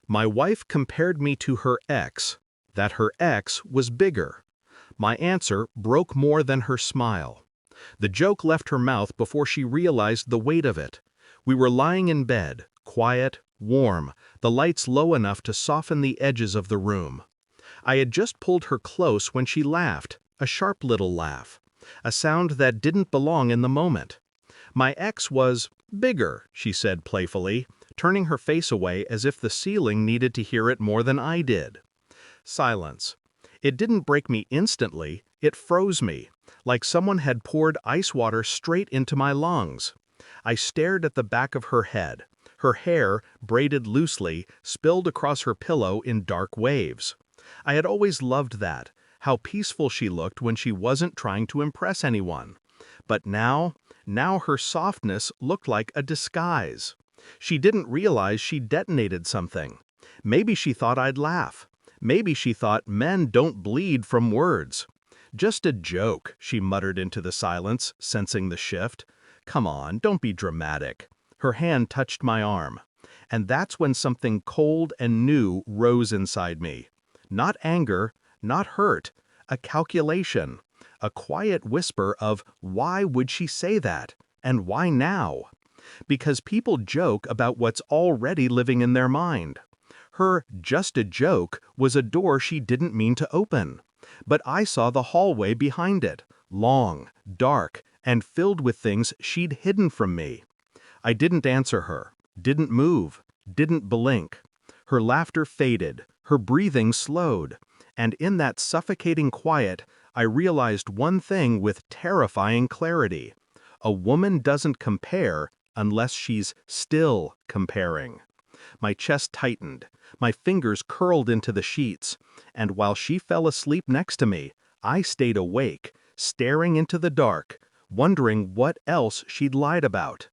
My wife compared me to her ex, that her ex was bigger. My answer broke more than her smile. The joke left her mouth before she realized the weight of it. We were lying in bed, quiet, warm, the lights low enough to soften the edges of the room. I had just pulled her close when she laughed, a sharp little laugh, a sound that didn't belong in the moment. My ex was bigger, she said playfully, turning her face away as if the ceiling needed to hear it more than I did. Silence. It didn't break me instantly, it froze me, like someone had poured ice water straight into my lungs. I stared at the back of her head. Her hair, braided loosely, spilled across her pillow in dark waves. I had always loved that, how peaceful she looked when she wasn't trying to impress anyone. But now her softness looked like a disguise. She didn't realize she detonated something. Maybe she thought I'd laugh. Maybe she thought men don't bleed from words. Just a joke, she muttered into the silence, sensing the shift. Come on, don't be dramatic. Her hand touched my arm. And that's when something cold and new rose inside me. Not anger, not hurt, a calculation. A quiet whisper of why would she say that, and why now? Because people joke about what's already living in their mind. Her just a joke was a door she didn't mean to open. But I saw the hallway behind it, long, dark, and filled with things she'd hidden from me. I didn't answer her, didn't move, didn't blink. Her laughter faded, her breathing slowed, and in that suffocating quiet, I realized one thing with terrifying clarity. A woman doesn't compare unless she's still comparing. My chest tightened, my fingers curled into the sheets, and while she fell asleep next to me, I stayed awake, staring into the dark, wondering what else she'd lied about.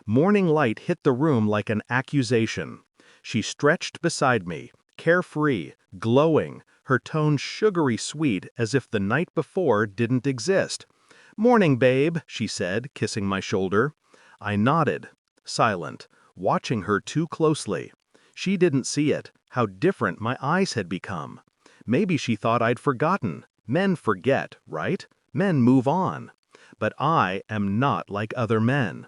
Morning light hit the room like an accusation. She stretched beside me, carefree, glowing, her tone sugary sweet as if the night before didn't exist. "Morning, babe," she said, kissing my shoulder. I nodded, silent, watching her too closely. She didn't see it, how different my eyes had become. Maybe she thought I'd forgotten. Men forget, right? Men move on. But I am not like other men.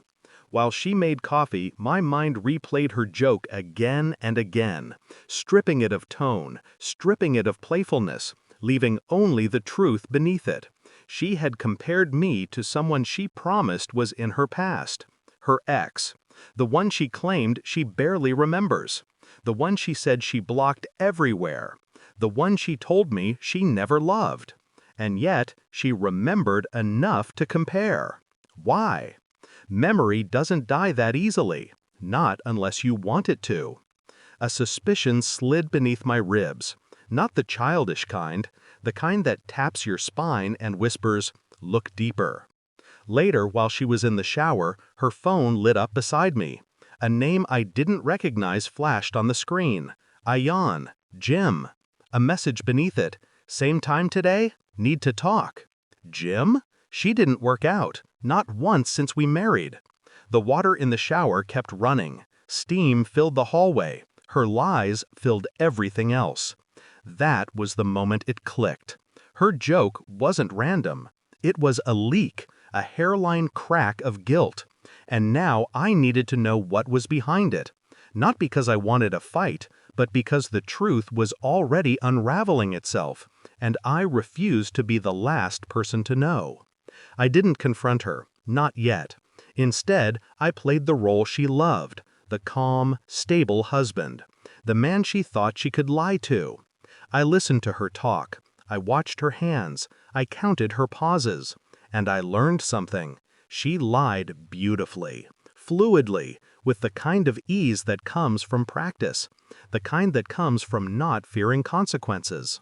While she made coffee, my mind replayed her joke again and again, stripping it of tone, stripping it of playfulness, leaving only the truth beneath it. She had compared me to someone she promised was in her past. Her ex. The one she claimed she barely remembers. The one she said she blocked everywhere. The one she told me she never loved. And yet, she remembered enough to compare. Why? Memory doesn't die that easily, not unless you want it to. A suspicion slid beneath my ribs, not the childish kind, the kind that taps your spine and whispers, "Look deeper." Later, while she was in the shower, her phone lit up beside me. A name I didn't recognize flashed on the screen. Ayan, Jim. A message beneath it. Same time today? Need to talk. Jim? She didn't work out. Not once since we married. The water in the shower kept running. Steam filled the hallway. Her lies filled everything else. That was the moment it clicked. Her joke wasn't random. It was a leak, a hairline crack of guilt. And now I needed to know what was behind it. Not because I wanted a fight, but because the truth was already unraveling itself, and I refused to be the last person to know. I didn't confront her, not yet. Instead, I played the role she loved, the calm, stable husband, the man she thought she could lie to. I listened to her talk, I watched her hands, I counted her pauses, and I learned something. She lied beautifully, fluidly, with the kind of ease that comes from practice, the kind that comes from not fearing consequences.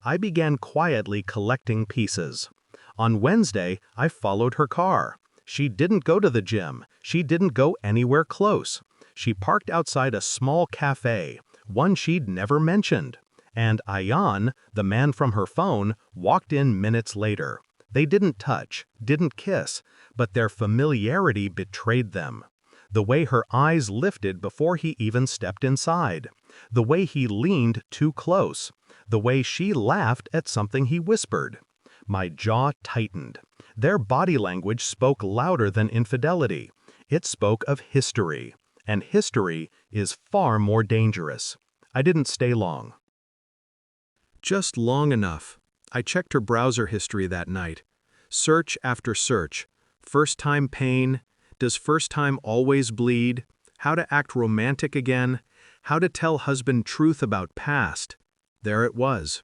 I began quietly collecting pieces. On Wednesday, I followed her car. She didn't go to the gym. She didn't go anywhere close. She parked outside a small cafe, one she'd never mentioned. And Ayan, the man from her phone, walked in minutes later. They didn't touch, didn't kiss, but their familiarity betrayed them. The way her eyes lifted before he even stepped inside, The way he leaned too close. The way she laughed at something he whispered. My jaw tightened. Their body language spoke louder than infidelity. It spoke of history. And history is far more dangerous. I didn't stay long. Just long enough. I checked her browser history that night. Search after search. First time pain. Does first time always bleed? How to act romantic again? How to tell husband truth about past? There it was.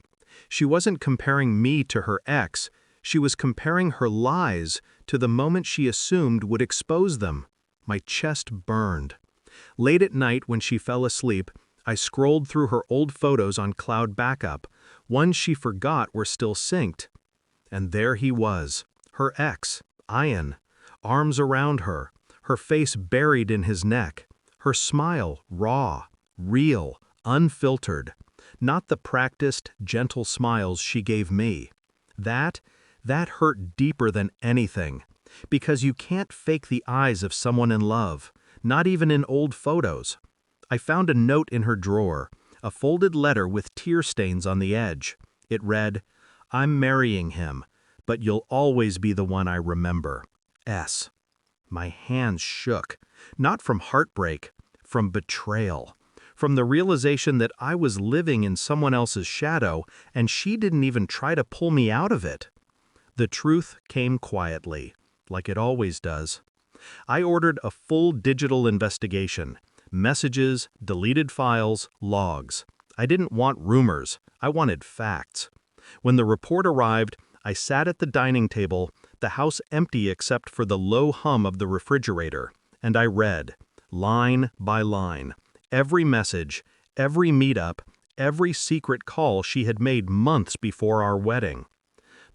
She wasn't comparing me to her ex. She was comparing her lies to the moment she assumed would expose them. My chest burned. Late at night when she fell asleep, I scrolled through her old photos on cloud backup. Ones she forgot were still synced. And there he was, her ex, Ian, arms around her, her face buried in his neck, her smile raw, real, unfiltered, not the practiced, gentle smiles she gave me. That hurt deeper than anything, because you can't fake the eyes of someone in love, not even in old photos. I found a note in her drawer, a folded letter with tear stains on the edge. It read, "I'm marrying him, but you'll always be the one I remember. S." My hands shook, not from heartbreak, from betrayal, from the realization that I was living in someone else's shadow and she didn't even try to pull me out of it. The truth came quietly, like it always does. I ordered a full digital investigation. Messages, deleted files, logs. I didn't want rumors. I wanted facts. When the report arrived, I sat at the dining table, the house empty except for the low hum of the refrigerator, and I read, line by line, every message, every meetup, every secret call she had made months before our wedding.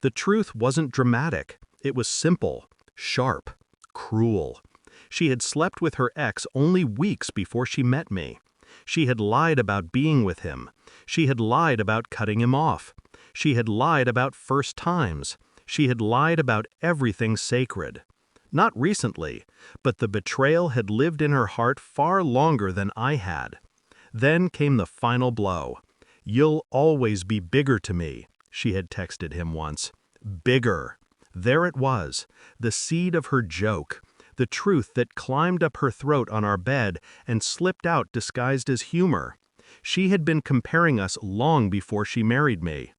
The truth wasn't dramatic. It was simple, sharp, cruel. She had slept with her ex only weeks before she met me. She had lied about being with him. She had lied about cutting him off. She had lied about first times. She had lied about everything sacred. Not recently, but the betrayal had lived in her heart far longer than I had. Then came the final blow. "You'll always be bigger to me," she had texted him once. Bigger. There it was, the seed of her joke. The truth that climbed up her throat on our bed and slipped out disguised as humor. She had been comparing us long before she married me.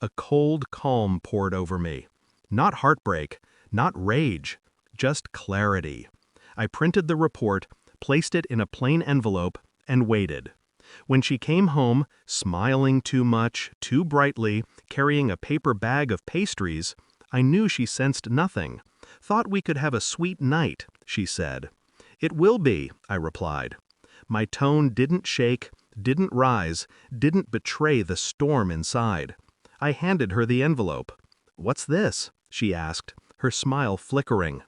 A cold calm poured over me. Not heartbreak, not rage, just clarity. I printed the report, placed it in a plain envelope, and waited. When she came home, smiling too much, too brightly, carrying a paper bag of pastries, I knew she sensed nothing. "Thought we could have a sweet night," she said. "It will be," I replied. My tone didn't shake, didn't rise, didn't betray the storm inside. I handed her the envelope. "What's this?" she asked, her smile flickering.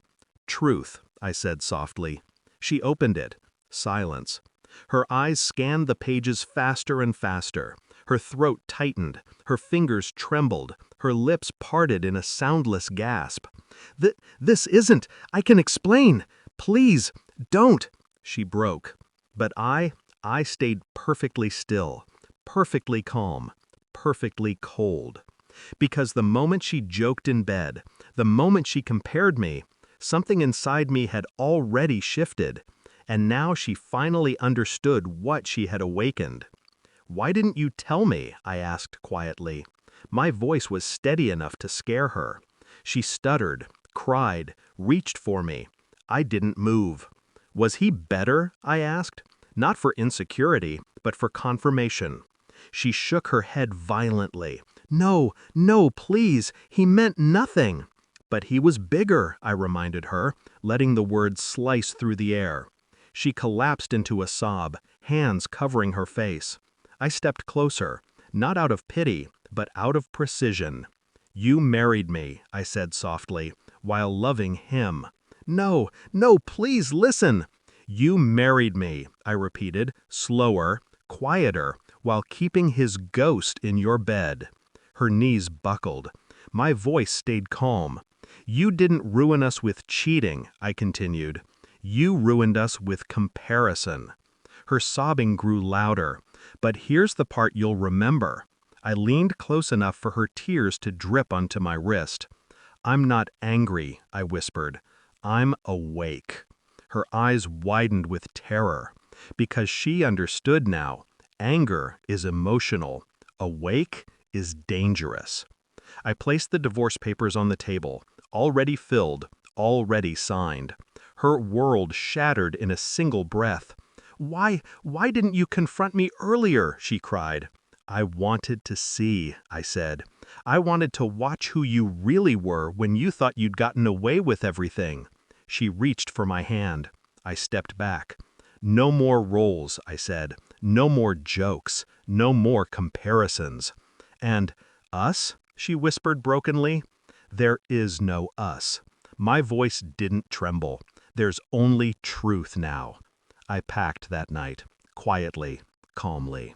"Truth," I said softly. She opened it. Silence. Her eyes scanned the pages faster and faster. Her throat tightened, her fingers trembled, her lips parted in a soundless gasp. This isn't, I can explain. Please, don't," she broke. But I stayed perfectly still, perfectly calm, perfectly cold. Because the moment she joked in bed, the moment she compared me, something inside me had already shifted. And now she finally understood what she had awakened. "Why didn't you tell me?" I asked quietly. My voice was steady enough to scare her. She stuttered, cried, reached for me. I didn't move. "Was he better?" I asked. Not for insecurity, but for confirmation. She shook her head violently. "No, no, please, he meant nothing." "But he was bigger," I reminded her, letting the words slice through the air. She collapsed into a sob, hands covering her face. I stepped closer, not out of pity, but out of precision. "You married me," I said softly, "while loving him." "No, no, please listen." "You married me," I repeated, slower, quieter, while keeping his ghost in your bed. Her knees buckled. My voice stayed calm. "You didn't ruin us with cheating," I continued. "You ruined us with comparison." Her sobbing grew louder. But here's the part you'll remember. I leaned close enough for her tears to drip onto my wrist. I'm not angry, I whispered. I'm awake. Her eyes widened with terror, because she understood now. Anger is emotional. Awake is dangerous. I placed the divorce papers on the table, already filled, already signed. Her world shattered in a single breath. Why didn't you confront me earlier?" she cried. "I wanted to see," I said. "I wanted to watch who you really were when you thought you'd gotten away with everything." She reached for my hand. I stepped back. "No more roles," I said. "No more jokes. No more comparisons." "And us?" she whispered brokenly. "There is no us." My voice didn't tremble. "There's only truth now." I packed that night, quietly, calmly.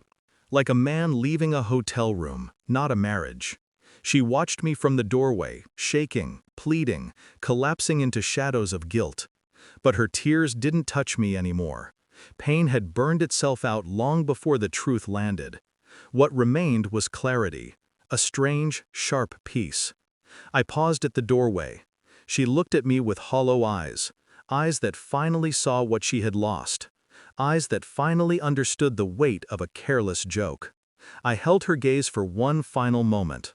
Like a man leaving a hotel room, not a marriage. She watched me from the doorway, shaking, pleading, collapsing into shadows of guilt. But her tears didn't touch me anymore. Pain had burned itself out long before the truth landed. What remained was clarity, a strange, sharp peace. I paused at the doorway. She looked at me with hollow eyes, eyes that finally saw what she had lost, eyes that finally understood the weight of a careless joke. I held her gaze for one final moment.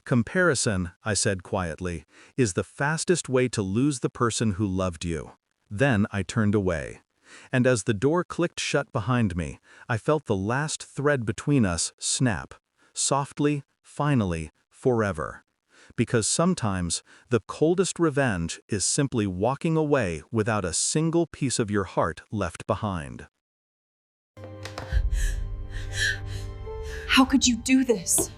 "Comparison," I said quietly, "is the fastest way to lose the person who loved you." Then I turned away. And as the door clicked shut behind me, I felt the last thread between us snap, softly, finally, forever. Because sometimes, the coldest revenge is simply walking away without a single piece of your heart left behind. How could you do this?